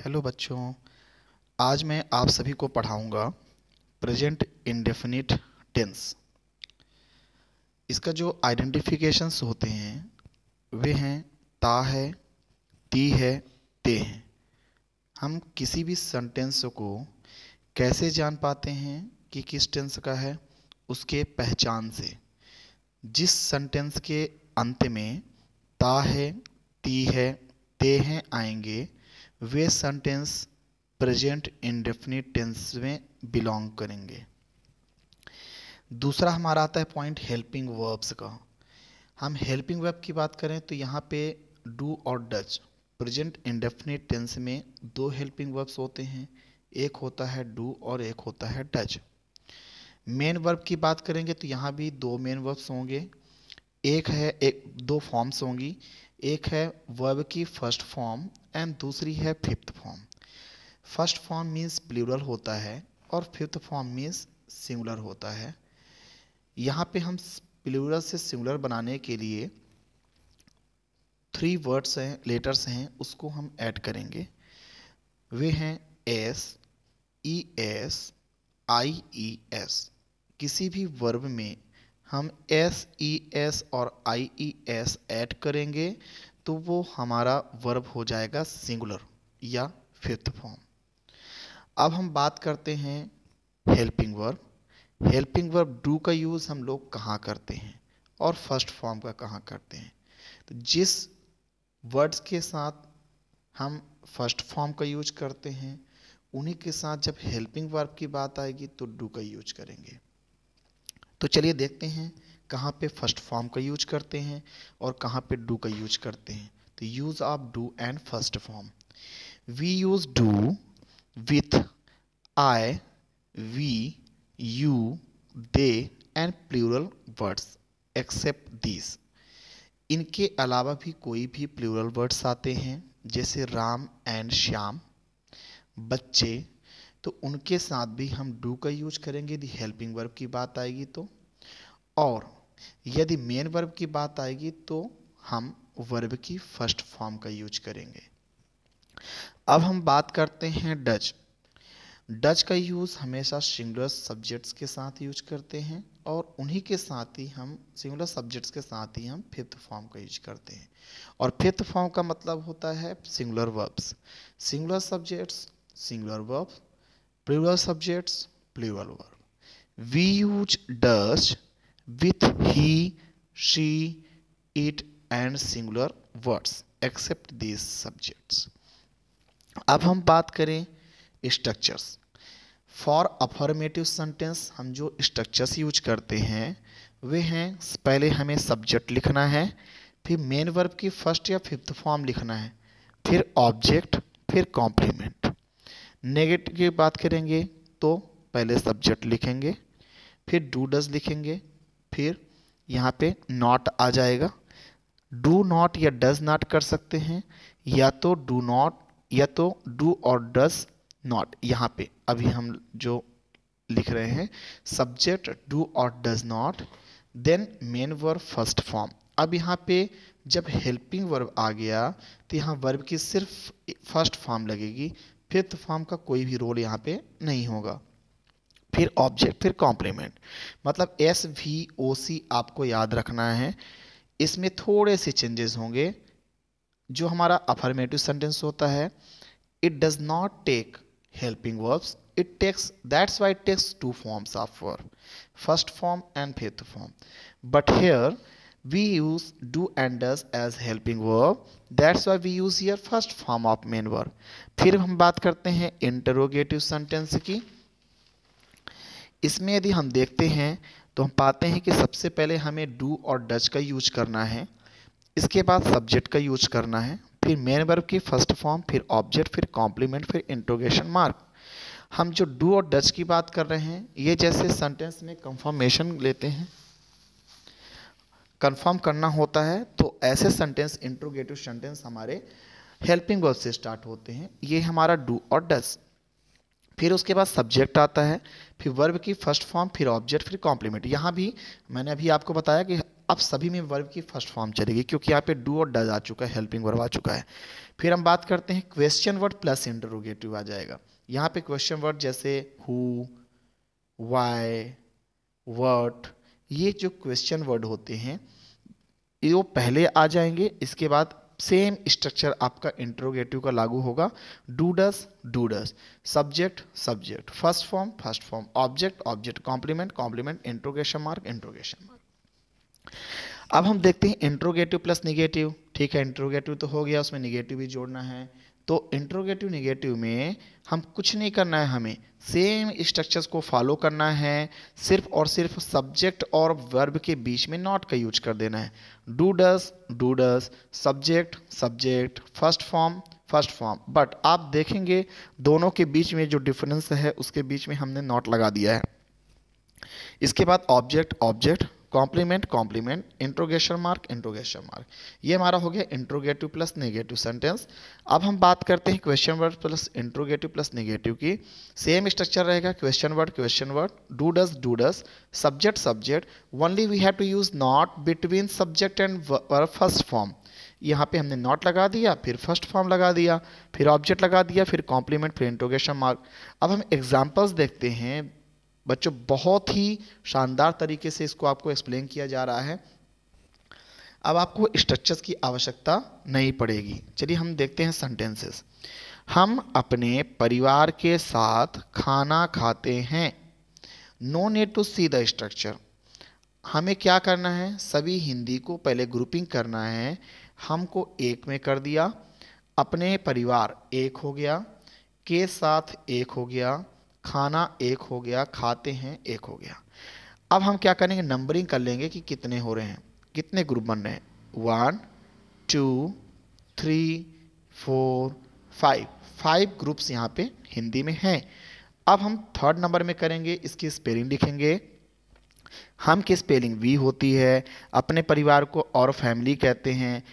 Hello बच्चों। आज मैं आप सभी को पढ़ाऊंगा प्रेजेंट इंडेफिनिट टेंस। इसका जो आइडेंटिफिकेशंस होते हैं वे हैं ता है, ती है, ते हैं। हम किसी भी सेंटेंस को कैसे जान पाते हैं कि किस टेंस का है? उसके पहचान से। जिस सेंटेंस के अंत में ता है, ती है, ते हैं आएंगे, वे सेंटेंस प्रेजेंट इंडेफिनिट टेंस में बिलोंग करेंगे। दूसरा हमारा आता है पॉइंट हेल्पिंग वर्ब्स का। हम हेल्पिंग वर्ब की बात करें तो यहाँ पे डू और डज। प्रेजेंट इंडेफिनिट टेंस में दो हेल्पिंग वर्ब्स होते हैं, एक होता है डू और एक होता है डज। मेन वर्ब की बात करेंगे तो यहाँ भी दो मेन वर्ब्स होंगे, एक दो फॉर्म्स होंगी। एक है वर्ब की फर्स्ट फॉर्म एंड दूसरी है fifth form. First form means plural होता है और फिफ्थ फॉर्म मीन्स सिंगुलर होता है। यहाँ पे हम प्लूरल से सिंगुलर बनाने के लिए 3 वर्ड्स हैं, लेटर्स हैं, उसको हम ऐड करेंगे। वे हैं एस, ई एस, आई ई एस। किसी भी वर्ब में हम एस, ई एस और आई ई एस ऐड करेंगे तो वो हमारा वर्ब हो जाएगा सिंगुलर या फिफ्थ फॉर्म। अब हम बात करते हैं helping verb. Helping verb do का यूज़ हम लोग कहाँ करते हैं और फर्स्ट फॉर्म का कहाँ करते हैं? तो जिस वर्ड्स के साथ हम फर्स्ट फॉर्म का यूज करते हैं उन्हीं के साथ जब हेल्पिंग वर्ब की बात आएगी तो डू का यूज करेंगे। तो चलिए देखते हैं कहाँ पे फर्स्ट फॉर्म का यूज करते हैं और कहाँ पे डू का यूज करते हैं। तो use of do and first form. We use do with I, we, you, they and plural words except these। इनके अलावा भी कोई भी प्लूरल वर्ड्स आते हैं जैसे राम एंड श्याम, बच्चे, तो उनके साथ भी हम डू का यूज करेंगे यदि हेल्पिंग वर्ब की बात आएगी तो। और यदि मेन वर्ब की बात आएगी तो हम वर्ब की फर्स्ट फॉर्म का यूज करेंगे। अब हम बात करते हैं डज। डज का यूज़ हमेशा सिंगुलर सब्जेक्ट्स के साथ यूज करते हैं और उन्हीं के साथ ही हम सिंगुलर सब्जेक्ट्स के साथ ही हम फिफ्थ फॉर्म का यूज करते हैं। और फिफ्थ फॉर्म का मतलब होता है singular verbs. Singular subjects singular verb, plural subjects plural verb. We use does with he, she, it and singular words except these subjects. अब हम बात करें स्ट्रक्चर्स। फॉर अफर्मेटिव सेंटेंस हम जो स्ट्रक्चर्स यूज करते हैं वे हैं, पहले हमें सब्जेक्ट लिखना है, फिर मेन वर्ब की फर्स्ट या फिफ्थ फॉर्म लिखना है, फिर ऑब्जेक्ट, फिर कॉम्प्लीमेंट। नेगेटिव की बात करेंगे तो पहले सब्जेक्ट लिखेंगे, फिर डू डज लिखेंगे, फिर यहाँ पे नॉट आ जाएगा। डू नॉट या डज नॉट कर सकते हैं, या तो डू नॉट या तो डू और डज नॉट। यहाँ पे अभी हम जो लिख रहे हैं सब्जेक्ट डू और does not, then main verb first form. अब यहाँ पे जब हेल्पिंग वर्ब आ गया तो यहाँ वर्ब की सिर्फ फर्स्ट फॉर्म लगेगी, फिफ्थ फॉर्म का कोई भी रोल यहाँ पे नहीं होगा। फिर ऑब्जेक्ट, फिर कॉम्प्लीमेंट। मतलब एस वी ओ सी आपको याद रखना है। इसमें थोड़े से चेंजेस होंगे। जो हमारा अफर्मेटिव सेंटेंस होता है it does not take helping verbs, it takes, that's why it takes two forms of verb, first form and fifth form. But here we use do and does as helping verb, that's why we use here first form of main verb. फिर हम बात करते हैं interrogative sentence की। इसमें यदि हम देखते हैं तो हम पाते हैं कि सबसे पहले हमें डू और डज का यूज करना है, इसके बाद सब्जेक्ट का यूज करना है, फिर मेन वर्ब की फर्स्ट फॉर्म, फिर ऑब्जेक्ट, फिर कॉम्प्लीमेंट, फिर इंट्रोगेशन मार्क। हम जो डू और डज की बात कर रहे हैं ये जैसे सेंटेंस में कंफर्मेशन लेते हैं, कंफर्म करना होता है, तो ऐसे सेंटेंस इंट्रोगेटिव सेंटेंस हमारे हेल्पिंग वर्ब से स्टार्ट होते हैं। ये हमारा डू और डज। फिर उसके बाद सब्जेक्ट आता है, फिर वर्ब की फर्स्ट फॉर्म, फिर ऑब्जेक्ट, फिर कॉम्प्लीमेंट। यहाँ भी मैंने अभी आपको बताया कि अब सभी में वर्ब की फर्स्ट फॉर्म चलेगी, क्योंकि यहाँ पे डू और डज आ चुका है, हेल्पिंग वर्ब आ चुका है। फिर हम बात करते हैं क्वेश्चन वर्ड प्लस इंटरोगेटिव आ जाएगा। यहाँ पे क्वेश्चन वर्ड जैसे हु, वाई, व्हाट, ये जो क्वेश्चन वर्ड होते हैं ये वो पहले आ जाएंगे, इसके बाद सेम स्ट्रक्चर आपका इंटरोगेटिव का लागू होगा। Do does, subject subject, first form, object object, complement complement, interrogation mark. अब हम देखते हैं इंट्रोगेटिव प्लस निगेटिव। ठीक है, इंट्रोगेटिव तो हो गया, उसमें निगेटिव भी जोड़ना है। तो इंट्रोगेटिव निगेटिव में हम कुछ नहीं करना है, हमें सेम स्ट्रक्चर्स को फॉलो करना है, सिर्फ और सिर्फ सब्जेक्ट और वर्ब के बीच में नॉट का यूज कर देना है। Do does, subject subject, first form. But आप देखेंगे दोनों के बीच में जो डिफरेंस है उसके बीच में हमने नॉट लगा दिया है। इसके बाद ऑब्जेक्ट, कॉम्प्लीमेंट, इंट्रोगेशन मार्क। ये हमारा हो गया इंट्रोगेटिव प्लस नेगेटिव सेंटेंस। अब हम बात करते हैं question word plus interrogative plus negative की। सेम स्ट्रक्चर रहेगा, question word, do does, subject. Only we have to use not between subject and verb first form. यहाँ पे हमने नॉट लगा दिया, फिर फर्स्ट फॉर्म लगा दिया, फिर ऑब्जेक्ट लगा दिया, फिर कॉम्प्लीमेंट, फिर इंट्रोगेशन मार्क। अब हम एग्जाम्पल्स देखते हैं बच्चों, बहुत ही शानदार तरीके से इसको आपको एक्सप्लेन किया जा रहा है। अब आपको स्ट्रक्चर्स की आवश्यकता नहीं पड़ेगी। चलिए हम देखते हैं सेंटेंसेस। हम अपने परिवार के साथ खाना खाते हैं। No need to see the structure. हमें क्या करना है, सभी हिंदी को पहले ग्रुपिंग करना है। हमको एक में कर दिया, अपने परिवार एक हो गया, के साथ एक हो गया, खाना एक हो गया, खाते हैं एक हो गया। अब हम क्या करेंगे, नंबरिंग कर लेंगे कि कितने हो रहे हैं, कितने ग्रुप बन रहे हैं। 1 2 3 4 5 ग्रुप्स यहाँ पे हिंदी में हैं। अब हम थर्ड नंबर में करेंगे, इसकी स्पेलिंग लिखेंगे। हम की स्पेलिंग वी होती है, अपने परिवार को और फैमिली कहते हैं,